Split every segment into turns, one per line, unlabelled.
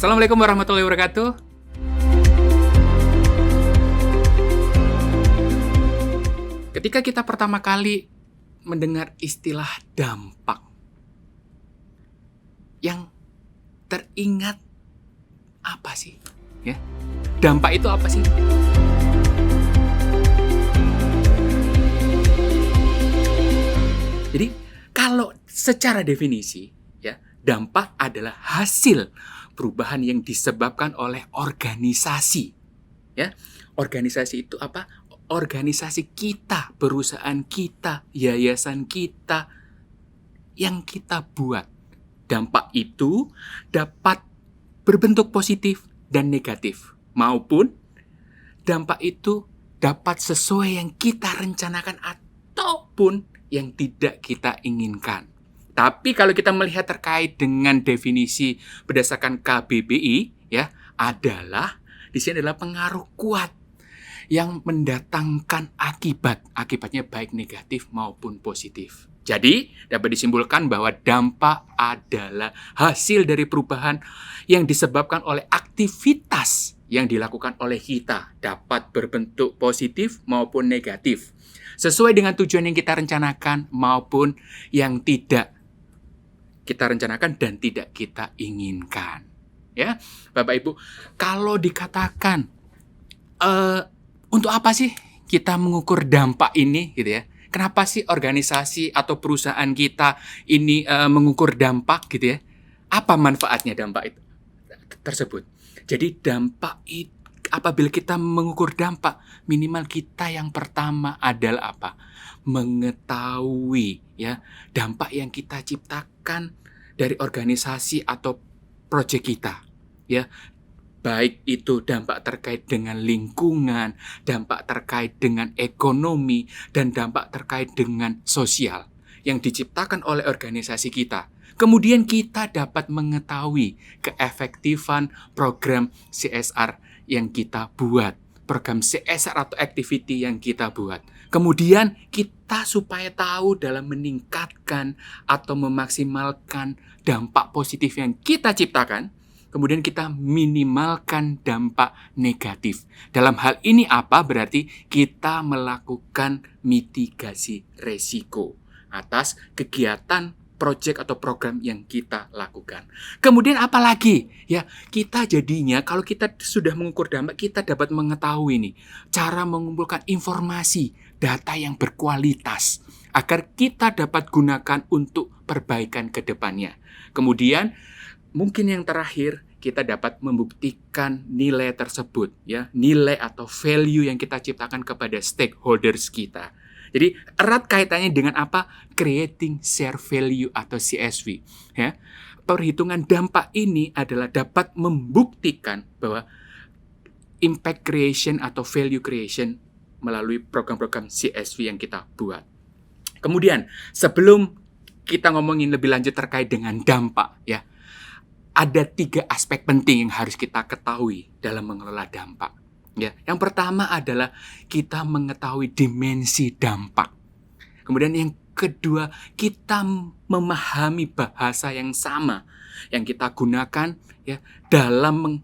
Assalamualaikum warahmatullahi wabarakatuh. Ketika kita pertama kali mendengar istilah dampak, yang teringat apa sih? Ya, dampak itu apa sih? Jadi, kalau secara definisi, ya, dampak adalah hasil perubahan yang disebabkan oleh organisasi. Ya, organisasi itu apa? Organisasi kita, perusahaan kita, yayasan kita yang kita buat. Dampak itu dapat berbentuk positif dan negatif, maupun dampak itu dapat sesuai yang kita rencanakan ataupun yang tidak kita inginkan. Tapi kalau kita melihat terkait dengan definisi berdasarkan KBBI, ya, adalah di sini adalah pengaruh kuat yang mendatangkan akibatnya baik negatif maupun positif. Jadi, dapat disimpulkan bahwa dampak adalah hasil dari perubahan yang disebabkan oleh aktivitas yang dilakukan oleh kita, dapat berbentuk positif maupun negatif, sesuai dengan tujuan yang kita rencanakan maupun yang tidak kita rencanakan dan tidak kita inginkan. Ya, Bapak Ibu, kalau dikatakan untuk apa sih kita mengukur dampak ini, gitu ya? Kenapa sih organisasi atau perusahaan kita ini mengukur dampak, gitu ya? Apa manfaatnya dampak itu tersebut? Jadi dampak itu, apabila kita mengukur dampak, minimal kita yang pertama adalah apa? Mengetahui, ya, dampak yang kita ciptakan dari organisasi atau proyek kita, ya. Baik itu dampak terkait dengan lingkungan, dampak terkait dengan ekonomi, dan dampak terkait dengan sosial yang diciptakan oleh organisasi kita. Kemudian kita dapat mengetahui keefektifan program CSR yang kita buat, program CSR atau activity yang kita buat. Kemudian kita supaya tahu dalam meningkatkan atau memaksimalkan dampak positif yang kita ciptakan, kemudian kita minimalkan dampak negatif. Dalam hal ini apa? Berarti kita melakukan mitigasi resiko atas kegiatan proyek atau program yang kita lakukan. Kemudian apa lagi? Ya, kita jadinya kalau kita sudah mengukur dampak, kita dapat mengetahui nih cara mengumpulkan informasi, data yang berkualitas agar kita dapat gunakan untuk perbaikan ke depannya. Kemudian mungkin yang terakhir, kita dapat membuktikan nilai tersebut, ya, nilai atau value yang kita ciptakan kepada stakeholders kita. Jadi erat kaitannya dengan apa? Creating share value atau CSV, ya. Perhitungan dampak ini adalah dapat membuktikan bahwa impact creation atau value creation melalui program-program CSV yang kita buat. Kemudian, sebelum kita ngomongin lebih lanjut terkait dengan dampak, ya, ada 3 aspek penting yang harus kita ketahui dalam mengelola dampak. Ya, yang pertama adalah kita mengetahui dimensi dampak. Kemudian yang kedua, kita memahami bahasa yang sama yang kita gunakan, ya, dalam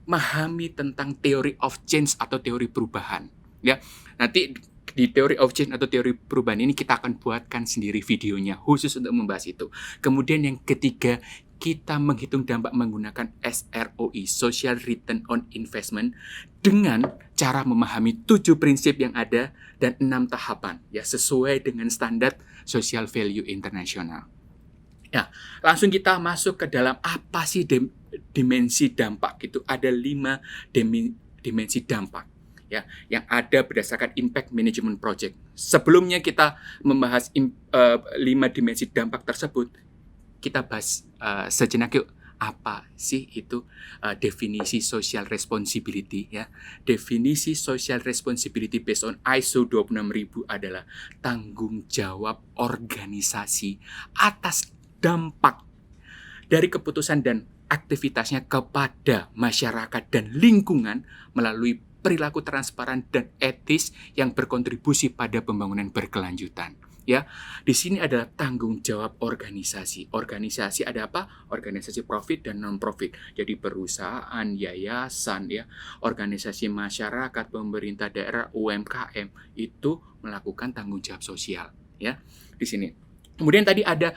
memahami tentang theory of change atau teori perubahan. Ya, nanti di theory of change atau teori perubahan ini kita akan buatkan sendiri videonya khusus untuk membahas itu. Kemudian yang ketiga, kita menghitung dampak menggunakan SROI, Social Return on Investment, dengan cara memahami 7 prinsip yang ada dan 6 tahapan, ya, sesuai dengan standar Social Value Internasional. Ya, langsung kita masuk ke dalam apa sih dimensi dampak itu. Ada 5 dimensi dampak, ya, yang ada berdasarkan Impact Management Project. Sebelumnya kita membahas 5 dimensi dampak tersebut, kita bahas sejenak yuk, apa sih itu definisi social responsibility, ya. Definisi social responsibility based on ISO 26000 adalah tanggung jawab organisasi atas dampak dari keputusan dan aktivitasnya kepada masyarakat dan lingkungan melalui perilaku transparan dan etis yang berkontribusi pada pembangunan berkelanjutan. ya. Di sini adalah tanggung jawab organisasi. Organisasi ada apa? Organisasi profit dan non profit. Jadi perusahaan, yayasan, ya, organisasi masyarakat, pemerintah daerah, UMKM itu melakukan tanggung jawab sosial, ya. Di sini. Kemudian tadi ada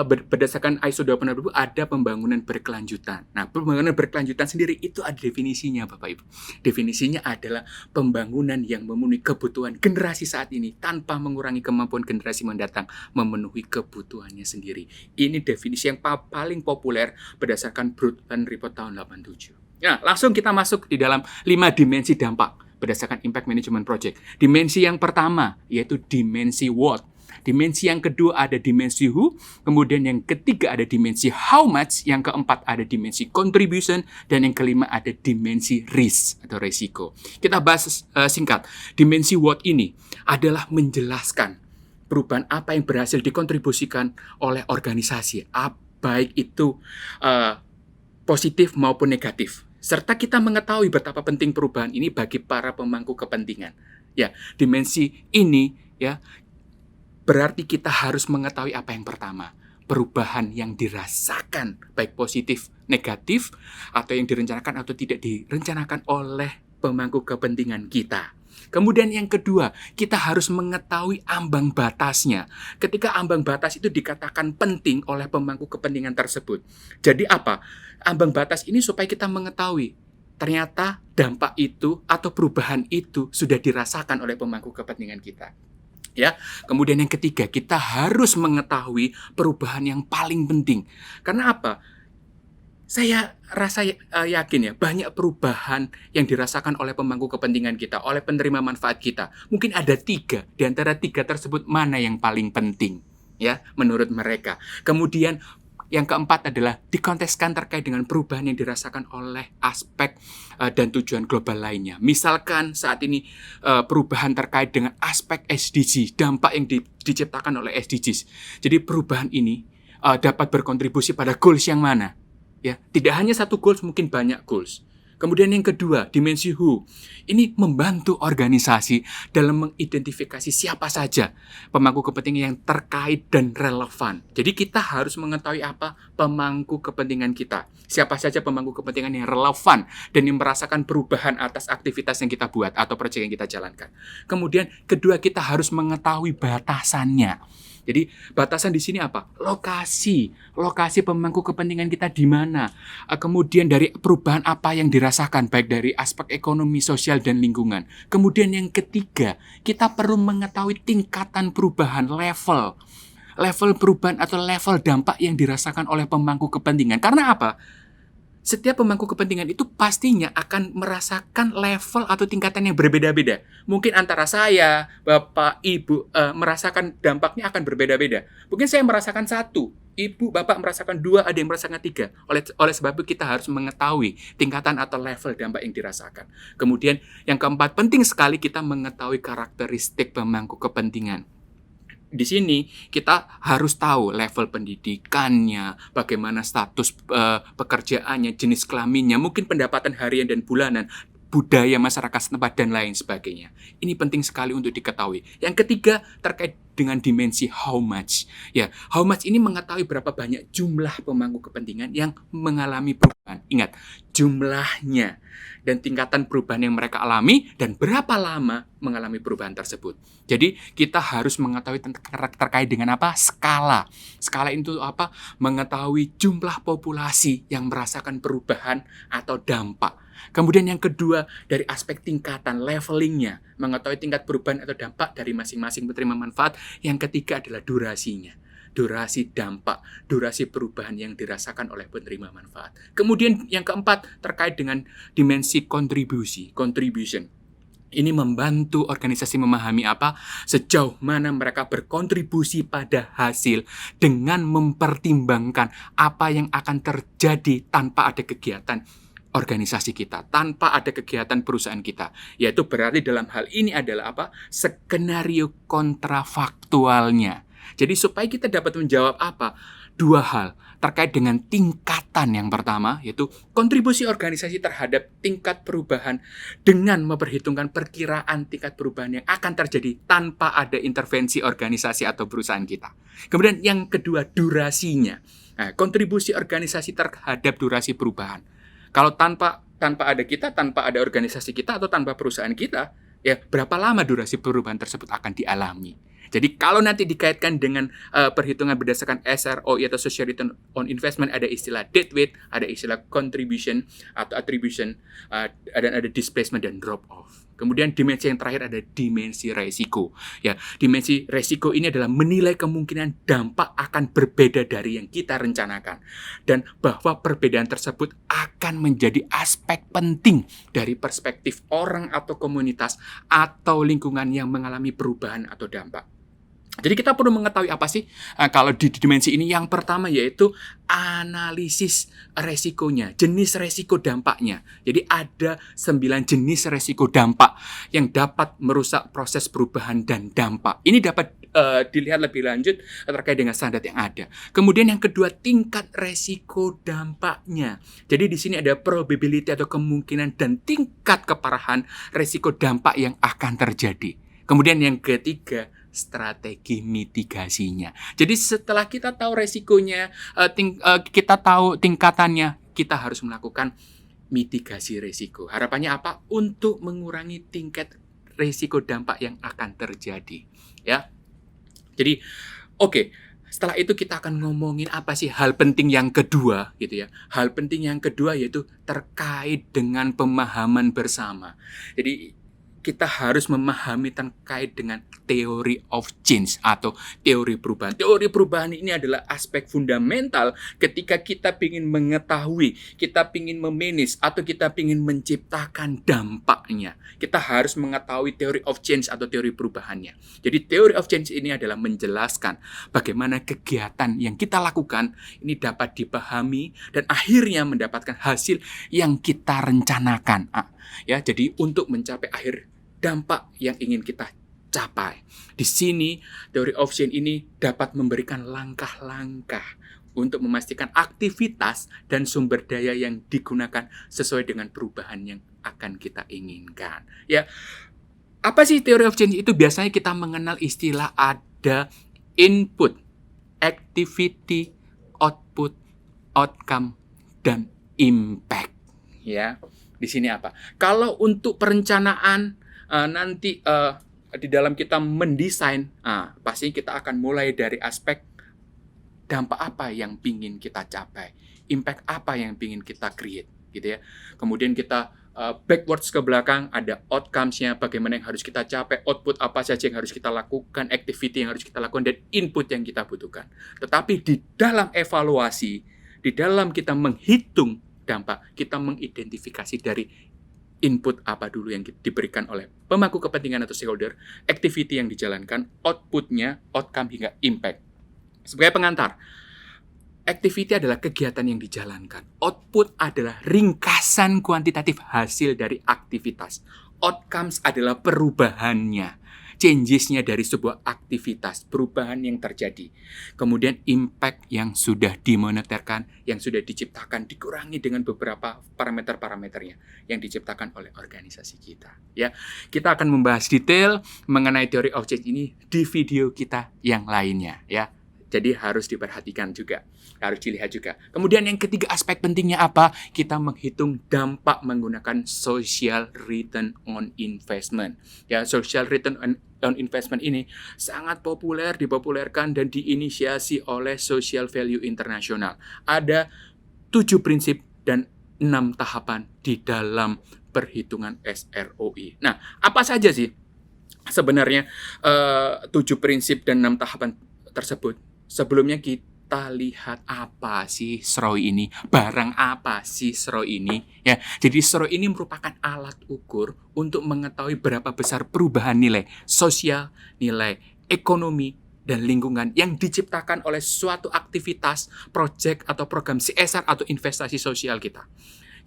berdasarkan ISO 26000 ada pembangunan berkelanjutan. Nah, pembangunan berkelanjutan sendiri itu ada definisinya, Bapak Ibu. Definisinya adalah pembangunan yang memenuhi kebutuhan generasi saat ini tanpa mengurangi kemampuan generasi mendatang memenuhi kebutuhannya sendiri. Ini definisi yang paling populer berdasarkan Brundtland Report tahun 87. Nah, langsung kita masuk di dalam 5 dimensi dampak berdasarkan Impact Management Project. Dimensi yang pertama yaitu dimensi what. Dimensi yang kedua ada dimensi who, kemudian yang ketiga ada dimensi how much, yang keempat ada dimensi contribution, dan yang kelima ada dimensi risk atau resiko. Kita bahas singkat. Dimensi what ini adalah menjelaskan perubahan apa yang berhasil dikontribusikan oleh organisasi, baik itu positif maupun negatif. Serta kita mengetahui betapa penting perubahan ini bagi para pemangku kepentingan. Ya, dimensi ini ya berarti kita harus mengetahui apa yang pertama, perubahan yang dirasakan, baik positif, negatif, atau yang direncanakan atau tidak direncanakan oleh pemangku kepentingan kita. Kemudian yang kedua, kita harus mengetahui ambang batasnya. Ketika ambang batas itu dikatakan penting oleh pemangku kepentingan tersebut. Jadi apa? Ambang batas ini supaya kita mengetahui ternyata dampak itu atau perubahan itu sudah dirasakan oleh pemangku kepentingan kita. Ya, kemudian yang ketiga, kita harus mengetahui perubahan yang paling penting. Karena apa? Saya rasa yakin ya, banyak perubahan yang dirasakan oleh pemangku kepentingan kita, oleh penerima manfaat kita. Mungkin ada 3, di antara 3 tersebut mana yang paling penting, ya, menurut mereka. Kemudian yang keempat adalah dikonteskan terkait dengan perubahan yang dirasakan oleh aspek dan tujuan global lainnya. Misalkan saat ini perubahan terkait dengan aspek SDG, dampak yang diciptakan oleh SDGs. Jadi perubahan ini dapat berkontribusi pada goals yang mana? Ya, tidak hanya satu goals, mungkin banyak goals. Kemudian yang kedua, dimensi who. Ini membantu organisasi dalam mengidentifikasi siapa saja pemangku kepentingan yang terkait dan relevan. Jadi kita harus mengetahui apa pemangku kepentingan kita. Siapa saja pemangku kepentingan yang relevan dan yang merasakan perubahan atas aktivitas yang kita buat atau proyek yang kita jalankan. Kemudian kedua, kita harus mengetahui batasannya. Jadi batasan di sini apa? Lokasi pemangku kepentingan kita di mana? Kemudian dari perubahan apa yang dirasakan baik dari aspek ekonomi, sosial dan lingkungan. Kemudian yang ketiga, kita perlu mengetahui tingkatan perubahan level perubahan atau level dampak yang dirasakan oleh pemangku kepentingan. Karena apa? Setiap pemangku kepentingan itu pastinya akan merasakan level atau tingkatan yang berbeda-beda. Mungkin antara saya, Bapak, Ibu merasakan dampaknya akan berbeda-beda. Mungkin saya merasakan 1, Ibu, Bapak merasakan 2, ada yang merasakan 3. Oleh sebab itu kita harus mengetahui tingkatan atau level dampak yang dirasakan. Kemudian yang keempat, penting sekali kita mengetahui karakteristik pemangku kepentingan. Di sini kita harus tahu level pendidikannya, bagaimana status pekerjaannya, jenis kelaminnya, mungkin pendapatan harian dan bulanan, budaya masyarakat setempat dan lain sebagainya. Ini penting sekali untuk diketahui. Yang ketiga terkait dengan dimensi how much. Ya, how much ini mengetahui berapa banyak jumlah pemangku kepentingan yang mengalami perubahan. Ingat, jumlahnya dan tingkatan perubahan yang mereka alami dan berapa lama mengalami perubahan tersebut. Jadi kita harus mengetahui terkait dengan apa? Skala. Skala itu apa? Mengetahui jumlah populasi yang merasakan perubahan atau dampak. Kemudian yang kedua, dari aspek tingkatan, levelingnya, mengetahui tingkat perubahan atau dampak dari masing-masing penerima manfaat. Yang ketiga adalah durasinya, durasi dampak, durasi perubahan yang dirasakan oleh penerima manfaat. Kemudian yang keempat, terkait dengan dimensi contribution. Ini membantu organisasi memahami apa? Sejauh mana mereka berkontribusi pada hasil dengan mempertimbangkan apa yang akan terjadi tanpa ada kegiatan organisasi kita, tanpa ada kegiatan perusahaan kita. Yaitu berarti dalam hal ini adalah apa? Skenario kontrafaktualnya. Jadi supaya kita dapat menjawab apa? 2 hal. terkait dengan tingkatan yang pertama, yaitu kontribusi organisasi terhadap tingkat perubahan dengan memperhitungkan perkiraan tingkat perubahan yang akan terjadi tanpa ada intervensi organisasi atau perusahaan kita. Kemudian yang kedua, durasinya. Nah, kontribusi organisasi terhadap durasi perubahan. Kalau tanpa ada kita, tanpa ada organisasi kita, atau tanpa perusahaan kita, ya berapa lama durasi perubahan tersebut akan dialami. Jadi kalau nanti dikaitkan dengan perhitungan berdasarkan SROI atau Social Return on Investment, ada istilah dead weight, ada istilah contribution atau attribution, dan ada displacement dan drop off. Kemudian dimensi yang terakhir ada dimensi resiko. Ya, dimensi resiko ini adalah menilai kemungkinan dampak akan berbeda dari yang kita rencanakan, dan bahwa perbedaan tersebut akan menjadi aspek penting dari perspektif orang atau komunitas atau lingkungan yang mengalami perubahan atau dampak. Jadi kita perlu mengetahui apa sih kalau di dimensi ini. Yang pertama yaitu analisis resikonya, jenis resiko dampaknya. Jadi ada 9 jenis resiko dampak yang dapat merusak proses perubahan dan dampak. Ini dapat dilihat lebih lanjut terkait dengan standar yang ada. Kemudian yang kedua, tingkat resiko dampaknya. Jadi di sini ada probability atau kemungkinan dan tingkat keparahan resiko dampak yang akan terjadi. Kemudian yang ketiga, strategi mitigasinya. Jadi setelah kita tahu resikonya, kita tahu tingkatannya, kita harus melakukan mitigasi resiko. Harapannya apa? Untuk mengurangi tingkat resiko dampak yang akan terjadi. Ya. Jadi, oke. Setelah itu kita akan ngomongin apa sih hal penting yang kedua, gitu ya. Hal penting yang kedua yaitu terkait dengan pemahaman bersama. Jadi kita harus memahami terkait dengan theory of change atau teori perubahan. Teori perubahan ini adalah aspek fundamental ketika kita ingin mengetahui, kita ingin memanage, atau kita ingin menciptakan dampaknya. Kita harus mengetahui theory of change atau teori perubahannya. Jadi theory of change ini adalah menjelaskan bagaimana kegiatan yang kita lakukan ini dapat dipahami dan akhirnya mendapatkan hasil yang kita rencanakan. Ya, jadi untuk mencapai akhir dampak yang ingin kita capai. Di sini teori of change ini dapat memberikan langkah-langkah untuk memastikan aktivitas dan sumber daya yang digunakan sesuai dengan perubahan yang akan kita inginkan. Ya, apa sih teori of change itu? Biasanya kita mengenal istilah ada input, activity, output, outcome, dan impact. Ya. Di sini apa? Kalau untuk perencanaan nanti di dalam kita mendesain, pasti kita akan mulai dari aspek dampak apa yang ingin kita capai, impact apa yang ingin kita create, gitu ya. Kemudian kita backwards ke belakang, ada outcomes-nya, bagaimana yang harus kita capai, output apa saja yang harus kita lakukan, activity yang harus kita lakukan, dan input yang kita butuhkan. Tetapi di dalam evaluasi, di dalam kita menghitung dampak, kita mengidentifikasi dari input apa dulu yang diberikan oleh pemangku kepentingan atau stakeholder, activity yang dijalankan, outputnya, outcome hingga impact. Sebagai pengantar, activity adalah kegiatan yang dijalankan. Output adalah ringkasan kuantitatif hasil dari aktivitas. Outcomes adalah perubahannya, changes-nya dari sebuah aktivitas, perubahan yang terjadi. Kemudian impact yang sudah dimoneterkan, yang sudah diciptakan, dikurangi dengan beberapa parameter-parameternya yang diciptakan oleh organisasi kita. Ya, kita akan membahas detail mengenai theory of change ini di video kita yang lainnya. Ya, jadi harus diperhatikan juga, harus dilihat juga. Kemudian yang ketiga, aspek pentingnya apa? Kita menghitung dampak menggunakan social return on investment. Ya, social return on investment ini sangat populer, dipopulerkan dan diinisiasi oleh Social Value International. Ada 7 prinsip dan 6 tahapan di dalam perhitungan SROI. Nah, apa saja sih sebenarnya 7 prinsip dan 6 tahapan tersebut? Sebelumnya kita lihat apa sih SROI ini, barang apa sih SROI ini, ya. Jadi SROI ini merupakan alat ukur untuk mengetahui berapa besar perubahan nilai sosial, nilai ekonomi, dan lingkungan yang diciptakan oleh suatu aktivitas, proyek atau program CSR atau investasi sosial kita.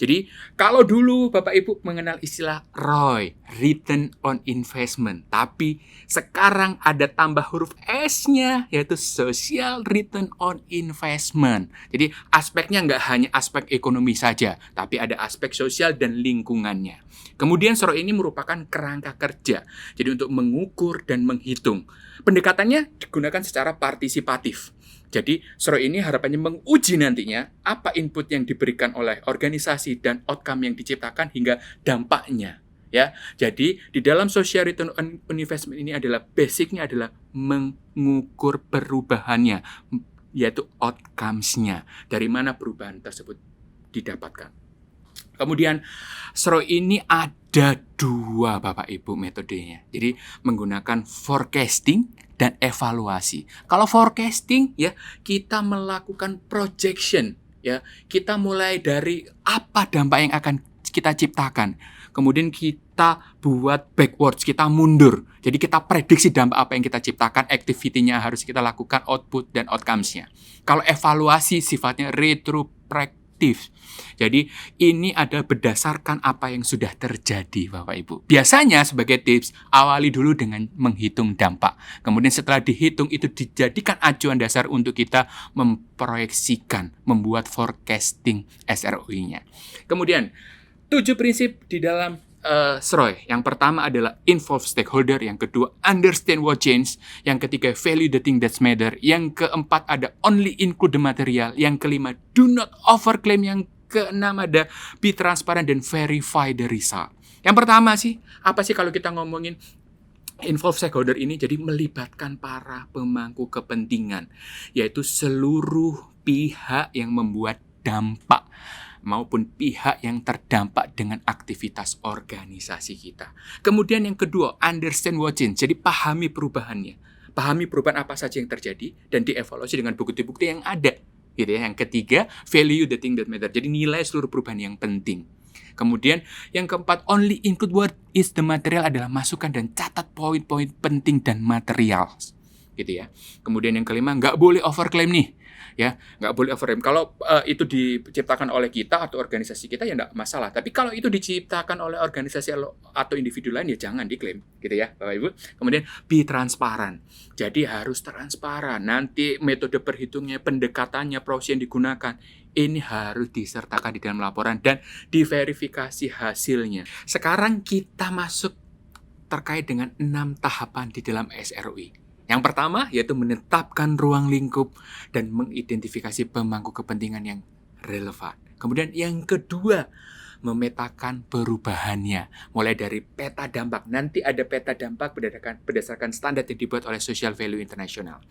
Jadi kalau dulu Bapak Ibu mengenal istilah ROI, Return on Investment, tapi sekarang ada tambah huruf S-nya, yaitu Social Return on Investment. Jadi aspeknya nggak hanya aspek ekonomi saja, tapi ada aspek sosial dan lingkungannya. Kemudian SROI ini merupakan kerangka kerja, jadi untuk mengukur dan menghitung. Pendekatannya digunakan secara partisipatif. Jadi, SROI ini harapannya menguji nantinya apa input yang diberikan oleh organisasi dan outcome yang diciptakan hingga dampaknya. Ya, jadi di dalam social return on investment ini adalah basicnya adalah mengukur perubahannya, yaitu outcomes-nya. Dari mana perubahan tersebut didapatkan. Kemudian SROI ini ada 2 Bapak Ibu metodenya. Jadi menggunakan forecasting dan evaluasi. Kalau forecasting ya kita melakukan projection ya. Kita mulai dari apa dampak yang akan kita ciptakan. Kemudian kita buat backwards, kita mundur. Jadi kita prediksi dampak apa yang kita ciptakan, activity-nya harus kita lakukan, output dan outcomes-nya. Kalau evaluasi sifatnya retrospective. Jadi ini ada berdasarkan apa yang sudah terjadi Bapak Ibu. Biasanya sebagai tips, awali dulu dengan menghitung dampak. Kemudian setelah dihitung itu dijadikan acuan dasar untuk kita memproyeksikan, membuat forecasting SROI-nya. Kemudian 7 prinsip di dalam SROI. Yang pertama adalah involve stakeholder, yang kedua understand what change, yang ketiga value the thing that matter, yang keempat ada only include the material, yang kelima do not overclaim, yang keenam ada be transparent dan verify the result. Yang pertama sih, apa sih kalau kita ngomongin involve stakeholder ini, jadi melibatkan para pemangku kepentingan, yaitu seluruh pihak yang membuat dampak maupun pihak yang terdampak dengan aktivitas organisasi kita. Kemudian yang kedua, understand what change. Jadi pahami perubahannya. Pahami perubahan apa saja yang terjadi dan dievaluasi dengan bukti-bukti yang ada. Gitu ya. Yang ketiga, value the thing that matter. Jadi nilai seluruh perubahan yang penting. Kemudian yang keempat, only include what is the material, adalah masukan dan catat poin-poin penting dan material. Gitu ya. Kemudian yang kelima, nggak boleh overclaim nih. Ya, nggak boleh overclaim. Kalau itu diciptakan oleh kita atau organisasi kita ya nggak masalah. Tapi kalau itu diciptakan oleh organisasi atau individu lain ya jangan diklaim, gitu ya, Bapak Ibu. Kemudian be transparan. Jadi harus transparan. Nanti metode perhitungnya, pendekatannya, proses yang digunakan ini harus disertakan di dalam laporan dan diverifikasi hasilnya. Sekarang kita masuk terkait dengan 6 tahapan di dalam SROI. Yang pertama yaitu menetapkan ruang lingkup dan mengidentifikasi pemangku kepentingan yang relevan. Kemudian yang kedua, memetakan perubahannya. Mulai dari peta dampak. Nanti ada peta dampak berdasarkan standar yang dibuat oleh Social Value International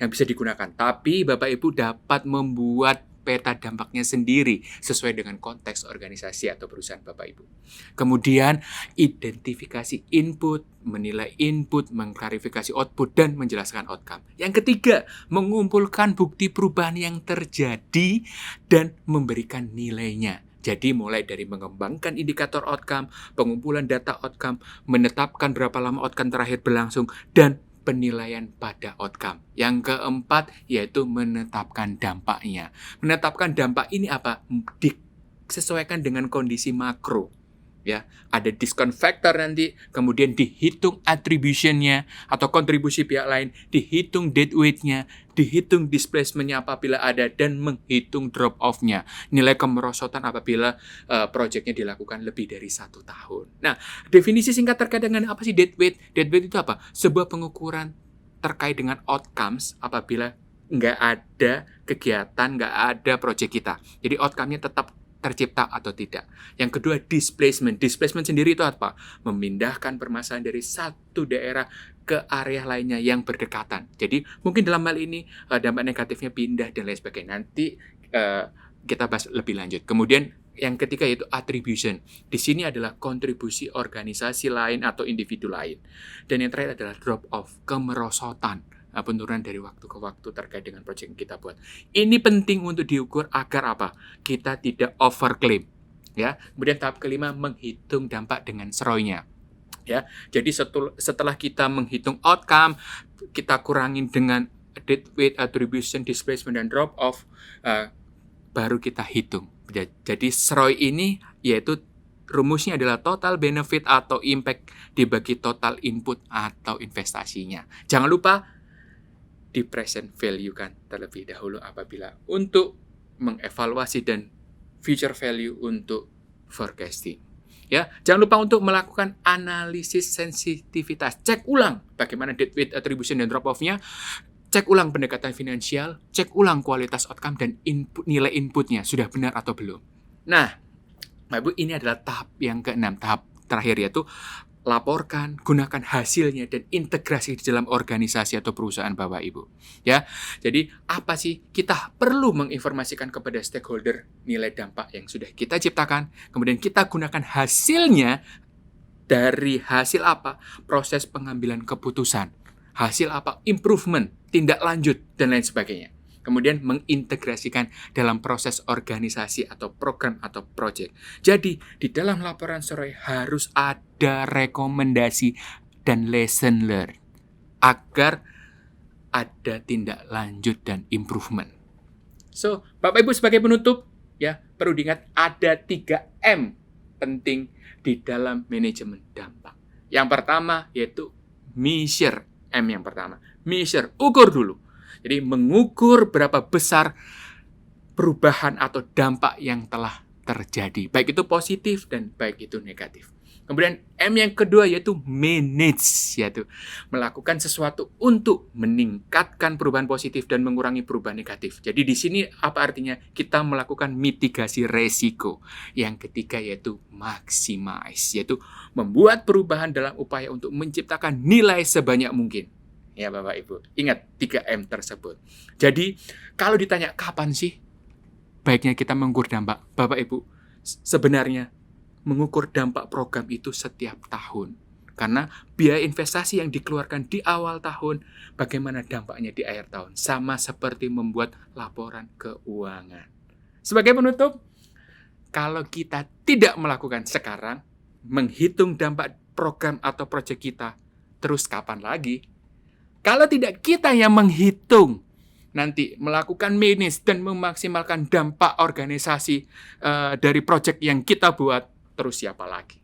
yang bisa digunakan. Tapi Bapak Ibu dapat membuat peta dampaknya sendiri sesuai dengan konteks organisasi atau perusahaan Bapak Ibu. Kemudian identifikasi input, menilai input, mengklarifikasi output, dan menjelaskan outcome. Yang ketiga, mengumpulkan bukti perubahan yang terjadi dan memberikan nilainya. Jadi mulai dari mengembangkan indikator outcome, pengumpulan data outcome, menetapkan berapa lama outcome terakhir berlangsung, dan penilaian pada outcome. Yang keempat yaitu menetapkan dampaknya. Menetapkan dampak ini apa? Disesuaikan dengan kondisi makro. Ya, ada discount factor nanti, kemudian dihitung attribution-nya atau kontribusi pihak lain, dihitung dead weight-nya, dihitung displacement-nya apabila ada, dan menghitung drop-off-nya, nilai kemerosotan apabila proyeknya dilakukan lebih dari 1 tahun. Nah, definisi singkat terkait dengan apa sih dead weight? Dead weight itu apa? Sebuah pengukuran terkait dengan outcomes apabila nggak ada kegiatan, nggak ada proyek kita. Jadi outcome-nya tetap tercipta atau tidak. Yang kedua, displacement. Displacement sendiri itu apa? Memindahkan permasalahan dari satu daerah ke area lainnya yang berdekatan. Jadi mungkin dalam hal ini dampak negatifnya pindah dan lain sebagainya. Nanti kita bahas lebih lanjut. Kemudian yang ketiga yaitu attribution. Di sini adalah kontribusi organisasi lain atau individu lain. Dan yang terakhir adalah drop off, kemerosotan. Penurunan dari waktu ke waktu terkait dengan proyek yang kita buat. Ini penting untuk diukur agar apa? Kita tidak overclaim. Ya. Kemudian tahap kelima, menghitung dampak dengan SROI-nya. Ya. Jadi setelah kita menghitung outcome, kita kurangin dengan dead weight, attribution, displacement, dan drop off. baru kita hitung. Jadi SROI ini yaitu rumusnya adalah total benefit atau impact dibagi total input atau investasinya. Jangan lupa di present value kan terlebih dahulu apabila untuk mengevaluasi dan future value untuk forecasting. Ya, jangan lupa untuk melakukan analisis sensitivitas. Cek ulang bagaimana debt weight attribution dan drop off-nya. Cek ulang pendekatan finansial, cek ulang kualitas outcome dan nilai inputnya sudah benar atau belum. Nah, Bapak Ibu, ini adalah tahap yang ke-6, tahap terakhir yaitu laporkan, gunakan hasilnya dan integrasi di dalam organisasi atau perusahaan Bapak Ibu. Ya, jadi apa sih kita perlu menginformasikan kepada stakeholder nilai dampak yang sudah kita ciptakan, kemudian kita gunakan hasilnya dari hasil apa? Proses pengambilan keputusan. Hasil apa? Improvement, tindak lanjut, dan lain sebagainya. Kemudian mengintegrasikan dalam proses organisasi atau program atau project. Jadi, di dalam laporan SROI harus ada rekomendasi dan lesson learned agar ada tindak lanjut dan improvement. So, Bapak Ibu sebagai penutup, ya perlu diingat ada 3M penting di dalam manajemen dampak. Yang pertama yaitu measure. M yang pertama, measure, ukur dulu. Jadi mengukur berapa besar perubahan atau dampak yang telah terjadi, baik itu positif dan baik itu negatif. Kemudian M yang kedua yaitu manage, yaitu melakukan sesuatu untuk meningkatkan perubahan positif dan mengurangi perubahan negatif. Jadi di sini apa artinya? Kita melakukan mitigasi resiko. Yang ketiga yaitu maximize, yaitu membuat perubahan dalam upaya untuk menciptakan nilai sebanyak mungkin. Ya Bapak Ibu, ingat 3M tersebut. Jadi kalau ditanya kapan sih baiknya kita mengukur dampak? Bapak Ibu, sebenarnya mengukur dampak program itu setiap tahun. Karena biaya investasi yang dikeluarkan di awal tahun, bagaimana dampaknya di akhir tahun. Sama seperti membuat laporan keuangan. Sebagai penutup, kalau kita tidak melakukan sekarang, menghitung dampak program atau proyek kita, terus kapan lagi? Kalau tidak kita yang menghitung, nanti melakukan manage dan memaksimalkan dampak organisasi dari proyek yang kita buat, terus siapa lagi?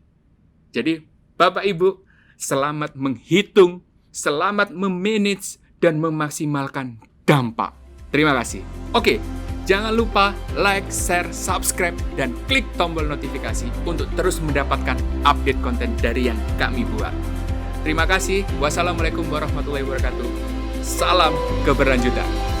Jadi Bapak Ibu, selamat menghitung, selamat memanage dan memaksimalkan dampak. Terima kasih. Oke, jangan lupa like, share, subscribe, dan klik tombol notifikasi untuk terus mendapatkan update konten dari yang kami buat. Terima kasih. Wassalamualaikum warahmatullahi wabarakatuh. Salam keberlanjutan.